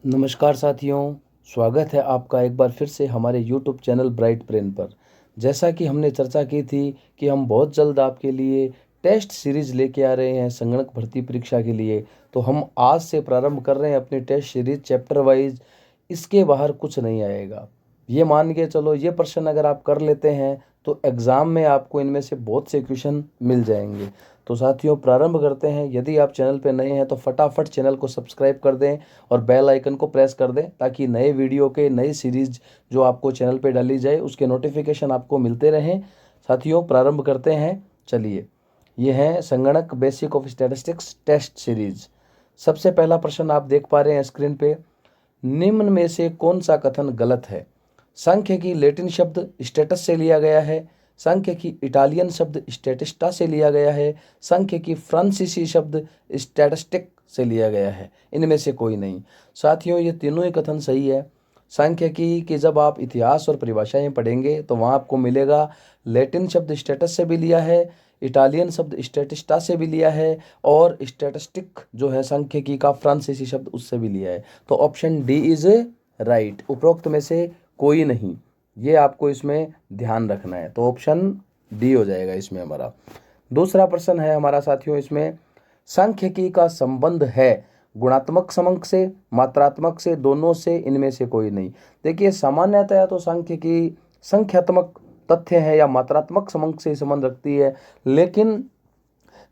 नमस्कार साथियों, स्वागत है आपका एक बार फिर से हमारे यूट्यूब चैनल ब्राइट ब्रेन पर। जैसा कि हमने चर्चा की थी कि हम बहुत जल्द आपके लिए टेस्ट सीरीज लेके आ रहे हैं संगणक भर्ती परीक्षा के लिए। तो हम आज से प्रारंभ कर रहे हैं अपनी टेस्ट सीरीज चैप्टर वाइज। इसके बाहर कुछ नहीं आएगा, ये मान के चलो। ये प्रश्न अगर आप कर लेते हैं तो एग्ज़ाम में आपको इनमें से बहुत से क्वेश्चन मिल जाएंगे। तो साथियों प्रारंभ करते हैं। यदि आप चैनल पर नए हैं तो फटाफट चैनल को सब्सक्राइब कर दें और बेल आइकन को प्रेस कर दें, ताकि नए वीडियो के नई सीरीज जो आपको चैनल पे डाली जाए उसके नोटिफिकेशन आपको मिलते रहें। साथियों प्रारंभ करते हैं। चलिए, ये है संगणक basic of statistics test series. सबसे पहला प्रश्न आप देख पा रहे हैं स्क्रीन पे। निम्न में से कौन सा कथन गलत है? सांख्यिकी लैटिन शब्द स्टेटस से लिया गया है, सांख्यिकी इटालियन शब्द स्टैटिस्टा से लिया गया है, सांख्यिकी फ्रांसीसी शब्द स्टैटिस्टिक से लिया गया है। इनमें से कोई नहीं। साथियों ये तीनों ही कथन सही है। सांख्यिकी के जब आप इतिहास और परिभाषाएं पढ़ेंगे तो वहाँ आपको मिलेगा लैटिन शब्द स्टेटस से भी लिया है, इटालियन शब्द स्टैटिस्टा से भी लिया है, और स्टैटिस्टिक जो है सांख्यिकी का फ्रांसीसी शब्द उससे भी लिया है। तो ऑप्शन डी इज राइट। उपरोक्त में से कोई नहीं, ये आपको इसमें ध्यान रखना है। तो ऑप्शन डी हो जाएगा इसमें हमारा। दूसरा प्रश्न है हमारा साथियों इसमें, सांख्यिकी का संबंध है गुणात्मक समंक से, मात्रात्मक से, दोनों से, इनमें से कोई नहीं। देखिए सामान्यतया तो सांख्यिकी संख्यात्मक तथ्य है या मात्रात्मक समंक से संबंध रखती है, लेकिन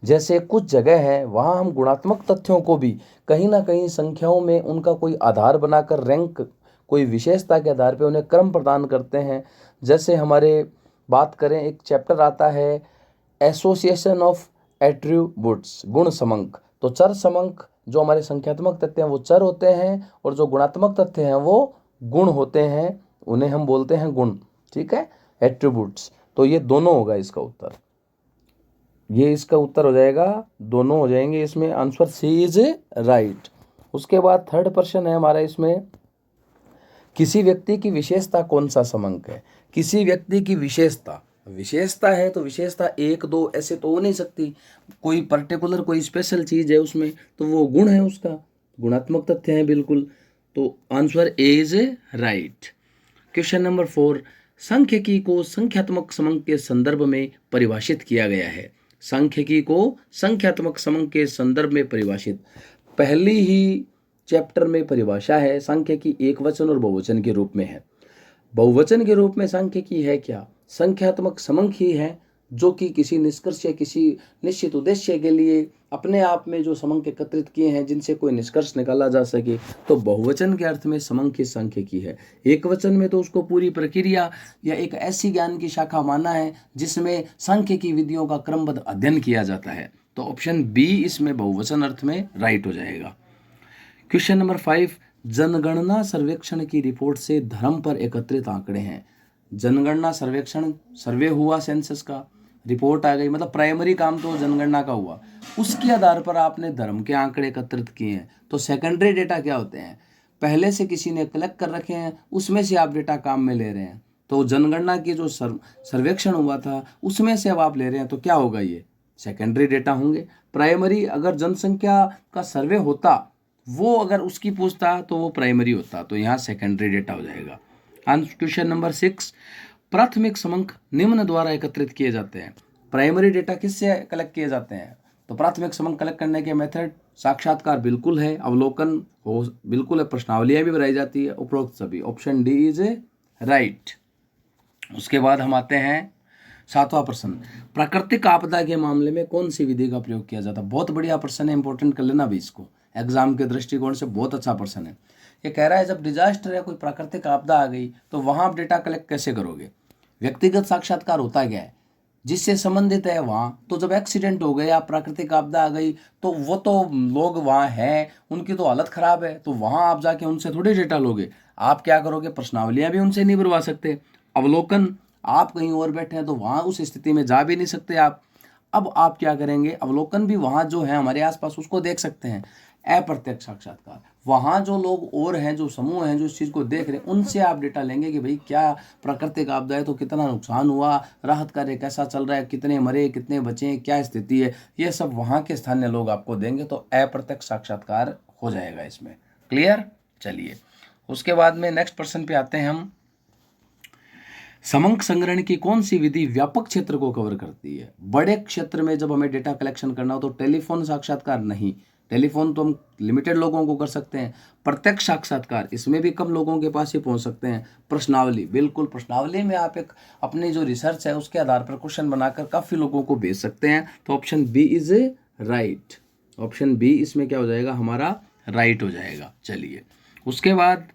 जैसे कुछ जगह है वहाँ हम गुणात्मक तथ्यों को भी कहीं ना कहीं संख्याओं में उनका कोई आधार बनाकर रैंक, कोई विशेषता के आधार पर उन्हें क्रम प्रदान करते हैं। जैसे हमारे बात करें, एक चैप्टर आता है एसोसिएशन ऑफ एट्रीब्यूट्स, गुण समंक। तो चर समंक जो हमारे संख्यात्मक तथ्य हैं वो चर होते हैं, और जो गुणात्मक तथ्य हैं वो गुण होते हैं, उन्हें हम बोलते हैं गुण। ठीक है, एट्रीब्यूट्स। तो ये दोनों होगा इसका उत्तर, ये इसका उत्तर हो जाएगा, दोनों हो जाएंगे इसमें। Answer C is right. उसके बाद थर्ड प्रश्न है हमारा इसमें, किसी व्यक्ति की विशेषता कौन सा समंक है? किसी व्यक्ति की विशेषता, विशेषता है तो विशेषता एक दो ऐसे तो हो नहीं सकती, कोई पर्टिकुलर कोई स्पेशल चीज है उसमें, तो वो गुण है, उसका गुणात्मक तथ्य है बिल्कुल। तो answer A is right. Question number 4, सांख्यिकी को संख्यात्मक समंक के संदर्भ में परिभाषित किया गया है। सांख्यिकी को संख्यात्मक समंक के संदर्भ में परिभाषित, पहली ही चैप्टर में परिभाषा है सांख्यिकी एक वचन और बहुवचन के रूप में है। बहुवचन के रूप में सांख्यिकी है क्या? संख्यात्मक समंक ही है, जो कि किसी निष्कर्ष या किसी निश्चित उद्देश्य के लिए अपने आप में जो समंक एकत्रित किए हैं जिनसे कोई निष्कर्ष निकाला जा सके। तो बहुवचन के अर्थ में समंक ही सांख्यिकी है। एक वचन में तो उसको पूरी प्रक्रिया या एक ऐसी ज्ञान की शाखा माना है जिसमें सांख्यिकी विधियों का क्रमबद्ध अध्ययन किया जाता है। तो ऑप्शन बी इसमें बहुवचन अर्थ में राइट हो जाएगा। क्वेश्चन नंबर 5, जनगणना सर्वेक्षण की रिपोर्ट से धर्म पर एकत्रित आंकड़े हैं। जनगणना सर्वेक्षण, सर्वे हुआ सेंसस का, रिपोर्ट आ गई, मतलब प्राइमरी काम तो जनगणना का हुआ, उसके आधार पर आपने धर्म के आंकड़े एकत्रित किए हैं। तो सेकेंडरी डेटा क्या होते हैं? पहले से किसी ने कलेक्ट कर रखे हैं, उसमें से आप डेटा काम में ले रहे हैं। तो जनगणना की जो सर्वेक्षण हुआ था उसमें से अब आप ले रहे हैं, तो क्या होगा? ये सेकेंडरी डेटा होंगे। प्राइमरी अगर जनसंख्या का सर्वे होता, वो अगर उसकी पूछता तो वो प्राइमरी होता, तो यहाँ सेकेंडरी डेटा हो जाएगा। क्वेश्चन नंबर 6, प्राथमिक समंक निम्न द्वारा एकत्रित किए जाते हैं। प्राइमरी डेटा किससे कलेक्ट किए जाते हैं? तो प्राथमिक समंक कलेक्ट करने के मेथड साक्षात्कार बिल्कुल है, अवलोकन हो बिल्कुल है, प्रश्नावलियां भी बनाई जाती है, उपरोक्त सभी। Option D is right. उसके बाद हम आते हैं 7वां प्रश्न, प्राकृतिक आपदा के मामले में कौन सी विधि का प्रयोग किया जाता है? बहुत बढ़िया प्रश्न है, इंपॉर्टेंट कर लेना भी इसको, एग्जाम के दृष्टिकोण से बहुत अच्छा प्रश्न है। ये कह रहा है जब डिजास्टर या कोई प्राकृतिक आपदा आ गई तो वहां आप डेटा कलेक्ट कैसे करोगे? व्यक्तिगत साक्षात्कार होता क्या है? जिससे संबंधित है वहां। तो जब एक्सीडेंट हो गया, प्राकृतिक आपदा आ गई, तो वो तो लोग वहां हैं, उनकी तो हालत खराब है, तो वहां आप जाके उनसे थोड़ी डेटा लोगे। आप क्या करोगे? प्रश्नावलियां भी उनसे नहीं भरवा सकते। अवलोकन, आप कहीं और बैठे हैं तो वहां उस स्थिति में जा भी नहीं सकते आप। अब आप क्या करेंगे? अवलोकन भी वहां जो है हमारे आसपास उसको देख सकते हैं। अप्रत्यक्ष साक्षात्कार, वहां जो लोग और हैं, जो समूह हैं जो इस चीज को देख रहे हैं, उनसे आप डेटा लेंगे कि भाई क्या प्राकृतिक आपदा है तो कितना नुकसान हुआ, राहत कार्य कैसा चल रहा है, कितने मरे, कितने बचे, क्या स्थिति है, ये सब वहां के स्थानीय लोग आपको देंगे। तो अप्रत्यक्ष साक्षात्कार हो जाएगा इसमें। क्लियर? चलिए उसके बाद में नेक्स्ट प्रश्न पे आते हैं हम। समंक संग्रहण की कौन सी विधि व्यापक क्षेत्र को कवर करती है? बड़े क्षेत्र में जब हमें डेटा कलेक्शन करना हो तो टेलीफोन साक्षात्कार नहीं, टेलीफोन तो हम लिमिटेड लोगों को कर सकते हैं। प्रत्यक्ष साक्षात्कार, इसमें भी कम लोगों के पास ही पहुंच सकते हैं। प्रश्नावली, बिल्कुल प्रश्नावली में आप एक अपनी जो रिसर्च है उसके आधार पर क्वेश्चन बनाकर काफ़ी लोगों को भेज सकते हैं। तो option B is right, option B इसमें क्या हो जाएगा हमारा राइट हो जाएगा। चलिए उसके बाद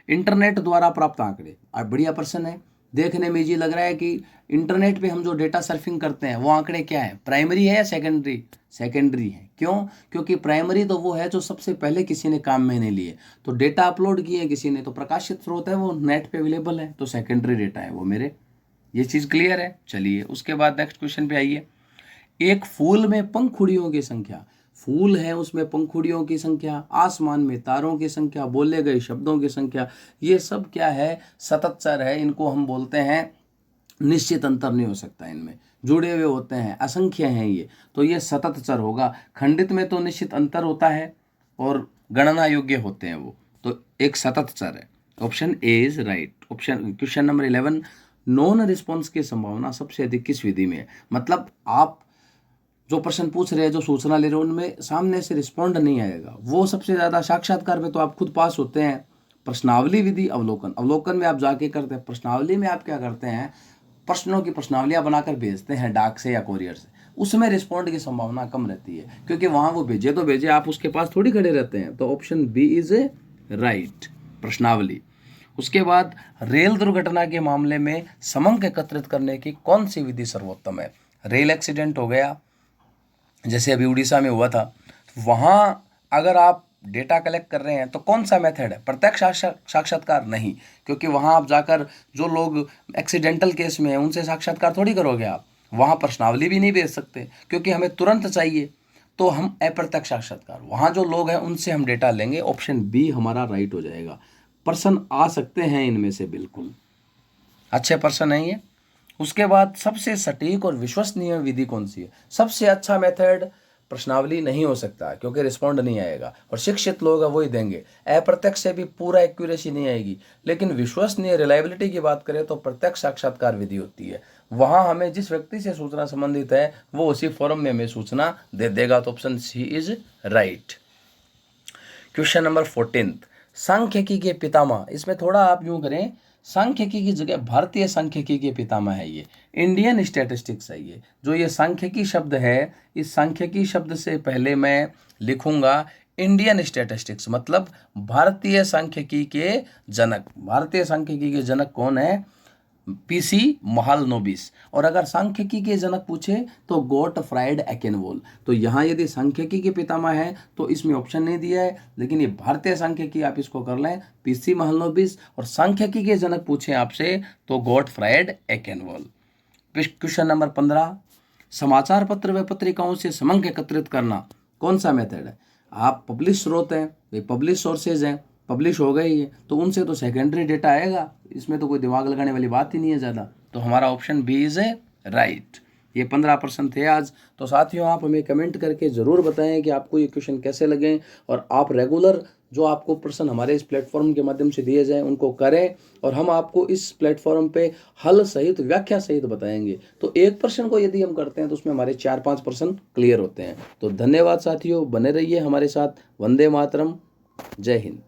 इंटरनेट द्वारा प्राप्त आंकड़े, बढ़िया प्रश्न है। देखने में ये लग रहा है कि इंटरनेट पे हम जो डेटा सर्फिंग करते हैं वो आंकड़े क्या है, प्राइमरी है या सेकेंडरी? सेकेंडरी है। क्यों? क्योंकि प्राइमरी तो वो है जो सबसे पहले किसी ने काम में नहीं लिए, तो डेटा अपलोड किए किसी ने, तो प्रकाशित स्रोत है वो नेट पे अवेलेबल है, तो सेकेंडरी डेटा है वो मेरे। ये चीज़ क्लियर है। चलिए उसके बाद नेक्स्ट क्वेश्चन पे आइए। एक फूल में पंखुड़ियों की संख्या, फूल है उसमें पंखुड़ियों की संख्या, आसमान में तारों की संख्या, बोले गए शब्दों की संख्या, ये सब क्या है? सतत चर है। इनको हम बोलते हैं निश्चित अंतर नहीं हो सकता, इनमें जुड़े हुए होते हैं, असंख्य हैं ये, तो ये सतत चर होगा। खंडित में तो निश्चित अंतर होता है और गणना योग्य होते हैं वो, तो एक सतत चर है। Option A is right. Option question number 11, non response की संभावना सबसे अधिक किस विधि में है? मतलब आप जो प्रश्न पूछ रहे हैं, जो सूचना ले रहे हैं, उनमें सामने से रिस्पॉन्ड नहीं आएगा, वो सबसे ज़्यादा साक्षात्कार में तो आप खुद पास होते हैं। प्रश्नावली विधि, अवलोकन, अवलोकन में आप जाके करते हैं, प्रश्नावली में आप क्या करते हैं? प्रश्नों की प्रश्नावलियाँ बनाकर भेजते हैं डाक से या कोरियर से, उसमें रिस्पॉन्ड की संभावना कम रहती है, क्योंकि वहाँ वो भेजे तो भेजे, आप उसके पास थोड़ी खड़े रहते हैं। तो ऑप्शन बी इज राइट, प्रश्नावली। उसके बाद रेल दुर्घटना के मामले में समंक एकत्रित करने की कौन सी विधि सर्वोत्तम है? रेल एक्सीडेंट हो गया, जैसे अभी उड़ीसा में हुआ था, वहाँ अगर आप डेटा कलेक्ट कर रहे हैं तो कौन सा मेथड है? प्रत्यक्ष साक्षात्कार नहीं, क्योंकि वहाँ आप जाकर जो लोग एक्सीडेंटल केस में हैं उनसे साक्षात्कार थोड़ी करोगे आप, वहाँ प्रश्नावली भी नहीं भेज सकते क्योंकि हमें तुरंत चाहिए, तो हम अप्रत्यक्ष साक्षात्कार, वहाँ जो लोग हैं उनसे हम डेटा लेंगे। ऑप्शन बी हमारा राइट हो जाएगा। प्रश्न आ सकते हैं इनमें से, बिल्कुल अच्छे प्रश्न है ये। उसके बाद सबसे सटीक और विश्वसनीय विधि कौन सी है? सबसे अच्छा मेथड प्रश्नावली नहीं हो सकता क्योंकि रिस्पॉन्ड नहीं आएगा और शिक्षित लोग वही देंगे। अप्रत्यक्ष से भी पूरा एक्यूरेसी नहीं आएगी, लेकिन विश्वसनीय रिलायबिलिटी की बात करें तो प्रत्यक्ष साक्षात्कार विधि होती है। वहाँ हमें जिस व्यक्ति से सूचना संबंधित है वो उसी फॉरम में हमें सूचना दे देगा। तो option C is right. Question number 14, सांख्यिकी के पितामह, इसमें थोड़ा आप यूं करें, सांख्यिकी की जगह भारतीय सांख्यिकी के पितामह है ये, इंडियन स्टैटिस्टिक्स है ये। जो ये सांख्यिकी शब्द है, इस सांख्यिकी शब्द से पहले मैं लिखूंगा इंडियन स्टैटिस्टिक्स, मतलब भारतीय सांख्यिकी के जनक। भारतीय सांख्यिकी के जनक कौन है? पीसी महालनोबिस। और अगर सांख्यिकी के जनक पूछे तो गोटफ्राइड एकेनवोल। तो यहाँ यदि सांख्यिकी के पितामह है तो इसमें ऑप्शन नहीं दिया है, लेकिन ये भारतीय सांख्यिकी आप इसको कर लें, पीसी महालनोबिस। और सांख्यिकी के जनक पूछे आपसे तो गोटफ्राइड एकेनवोल। क्वेश्चन नंबर 15, समाचार पत्र व पत्रिकाओं से समंक एकत्रित करना कौन सा मेथड है? आप पब्लिश स्रोत हैं, वे पब्लिश सोर्सेज हैं, पब्लिश हो गई है तो उनसे तो सेकेंडरी डेटा आएगा, इसमें तो कोई दिमाग लगाने वाली बात ही नहीं है ज़्यादा। तो हमारा ऑप्शन बी इज राइट। ये 15% थे आज। तो साथियों आप हमें कमेंट करके ज़रूर बताएं कि आपको ये क्वेश्चन कैसे लगे, और आप रेगुलर जो आपको प्रश्न हमारे इस प्लेटफॉर्म के माध्यम से दिए जाएं उनको करें, और हम आपको इस प्लेटफॉर्म पे हल सहित व्याख्या सहित बताएंगे। तो एक प्रश्न को यदि हम करते हैं तो उसमें हमारे 4-5 प्रश्न क्लियर होते हैं। तो धन्यवाद साथियों, बने रहिए हमारे साथ। वंदे मातरम, जय हिंद।